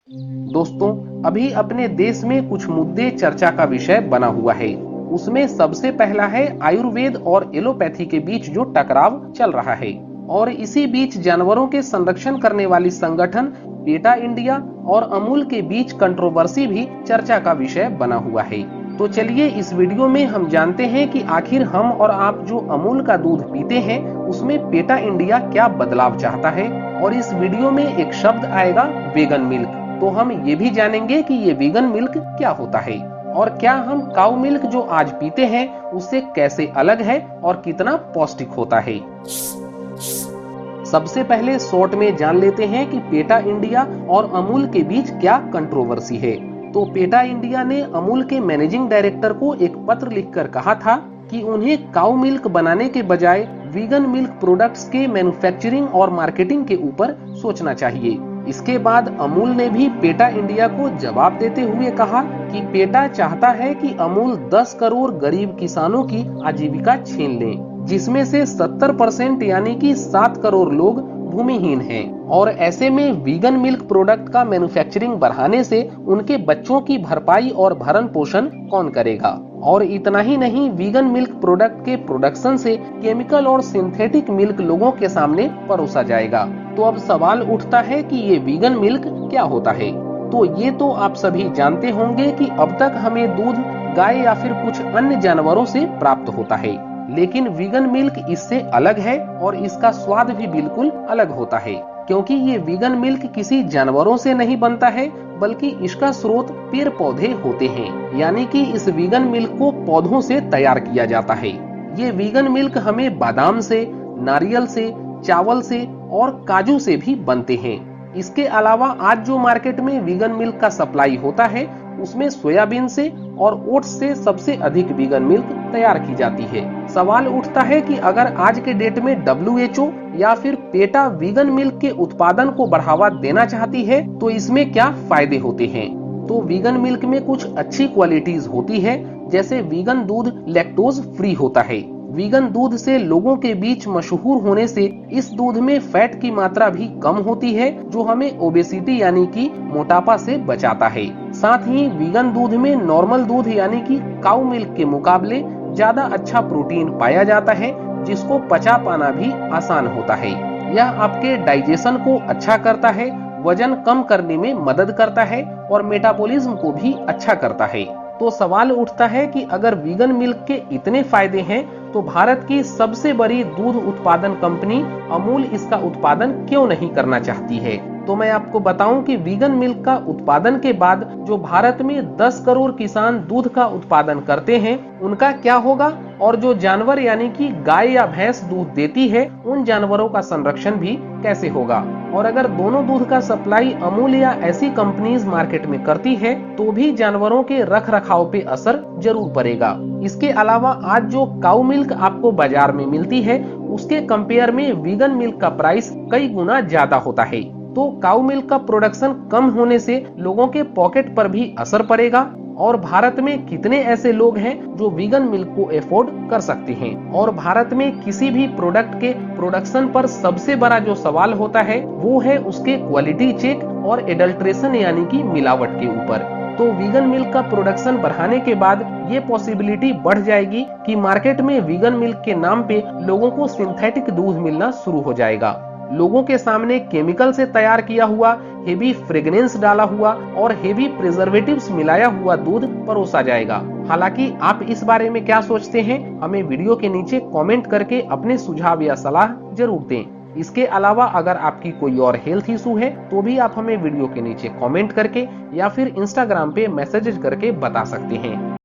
दोस्तों, अभी अपने देश में कुछ मुद्दे चर्चा का विषय बना हुआ है। उसमें सबसे पहला है आयुर्वेद और एलोपैथी के बीच जो टकराव चल रहा है, और इसी बीच जानवरों के संरक्षण करने वाली संगठन पेटा इंडिया और अमूल के बीच कंट्रोवर्सी भी चर्चा का विषय बना हुआ है। तो चलिए इस वीडियो में हम जानते हैं कि आखिर हम और आप जो अमूल का दूध पीते हैं उसमें पेटा इंडिया क्या बदलाव चाहता है। और इस वीडियो में एक शब्द आएगा वेगन मिल्क, तो हम ये भी जानेंगे कि ये वीगन मिल्क क्या होता है और क्या हम काऊ मिल्क जो आज पीते हैं उससे कैसे अलग है और कितना पौष्टिक होता है। सबसे पहले शॉर्ट में जान लेते हैं कि पेटा इंडिया और अमूल के बीच क्या कंट्रोवर्सी है। तो पेटा इंडिया ने अमूल के मैनेजिंग डायरेक्टर को एक पत्र लिखकर कहा था कि उन्हें काऊ मिल्क बनाने के बजाय वीगन मिल्क प्रोडक्ट्स के मैन्युफैक्चरिंग और मार्केटिंग के ऊपर सोचना चाहिए। इसके बाद अमूल ने भी पेटा इंडिया को जवाब देते हुए कहा कि पेटा चाहता है कि अमूल 10 करोड़ गरीब किसानों की आजीविका छीन ले, जिसमें से 70% यानी कि 7 करोड़ लोग भूमिहीन हैं। और ऐसे में वीगन मिल्क प्रोडक्ट का मैन्युफैक्चरिंग बढ़ाने से उनके बच्चों की भरपाई और भरण पोषण कौन करेगा। और इतना ही नहीं, वीगन मिल्क प्रोडक्ट के प्रोडक्शन से केमिकल और सिंथेटिक मिल्क लोगों के सामने परोसा जाएगा। तो अब सवाल उठता है कि ये वीगन मिल्क क्या होता है। तो ये तो आप सभी जानते होंगे कि अब तक हमें दूध गाय या फिर कुछ अन्य जानवरों से प्राप्त होता है, लेकिन वीगन मिल्क इससे अलग है और इसका स्वाद भी बिल्कुल अलग होता है, क्योंकि ये वीगन मिल्क किसी जानवरों से नहीं बनता है बल्कि इसका स्रोत पेड़ पौधे होते हैं। यानी कि इस वीगन मिल्क को पौधों से तैयार किया जाता है। ये वीगन मिल्क हमें बादाम से, नारियल से, चावल से और काजू से भी बनते हैं। इसके अलावा आज जो मार्केट में वीगन मिल्क का सप्लाई होता है उसमें सोयाबीन से और ओट्स से सबसे अधिक वीगन मिल्क तैयार की जाती है। सवाल उठता है कि अगर आज के डेट में WHO या फिर पेटा वीगन मिल्क के उत्पादन को बढ़ावा देना चाहती है तो इसमें क्या फायदे होते हैं। तो वीगन मिल्क में कुछ अच्छी क्वालिटीज होती है, जैसे वीगन दूध लैक्टोज फ्री होता है। वीगन दूध से लोगों के बीच मशहूर होने से इस दूध में फैट की मात्रा भी कम होती है, जो हमें ओबेसिटी यानी कि मोटापा से बचाता है। साथ ही वीगन दूध में नॉर्मल दूध यानी कि काऊ मिल्क के मुकाबले ज्यादा अच्छा प्रोटीन पाया जाता है, जिसको पचा पाना भी आसान होता है। यह आपके डाइजेशन को अच्छा करता है, वजन कम करने में मदद करता है और मेटाबॉलिज्म को भी अच्छा करता है। तो सवाल उठता है कि अगर वीगन मिल्क के इतने फायदे हैं तो भारत की सबसे बड़ी दूध उत्पादन कंपनी अमूल इसका उत्पादन क्यों नहीं करना चाहती है। तो मैं आपको बताऊं कि वीगन मिल्क का उत्पादन के बाद जो भारत में 10 करोड़ किसान दूध का उत्पादन करते हैं उनका क्या होगा, और जो जानवर यानी कि गाय या भैंस दूध देती है उन जानवरों का संरक्षण भी कैसे होगा। और अगर दोनों दूध का सप्लाई अमूल या ऐसी कंपनीज मार्केट में करती है तो भी जानवरों के रख रखाव पे असर जरूर पड़ेगा। इसके अलावा आज जो काऊ मिल्क आपको बाजार में मिलती है उसके कंपेयर में वीगन मिल्क का प्राइस कई गुना ज्यादा होता है। तो काऊ मिल्क का प्रोडक्शन कम होने से लोगों के पॉकेट पर भी असर पड़ेगा। और भारत में कितने ऐसे लोग हैं जो वीगन मिल्क को अफोर्ड कर सकते हैं। और भारत में किसी भी प्रोडक्ट के प्रोडक्शन पर सबसे बड़ा जो सवाल होता है वो है उसके क्वालिटी चेक और एडल्ट्रेशन यानी कि मिलावट के ऊपर। तो वीगन मिल्क का प्रोडक्शन बढ़ाने के बाद ये पॉसिबिलिटी बढ़ जाएगी कि मार्केट में वीगन मिल्क के नाम पे लोगों को सिंथेटिक दूध मिलना शुरू हो जाएगा। लोगों के सामने केमिकल से तैयार किया हुआ, हेवी फ्रेग्रेंस डाला हुआ और हेवी प्रिजर्वेटिव्स मिलाया हुआ दूध परोसा जाएगा। हालांकि आप इस बारे में क्या सोचते हैं, हमें वीडियो के नीचे कमेंट करके अपने सुझाव या सलाह जरूर दें। इसके अलावा अगर आपकी कोई और हेल्थ इशू है तो भी आप हमें वीडियो के नीचे कमेंट करके या फिर इंस्टाग्राम पे मैसेज करके बता सकते हैं।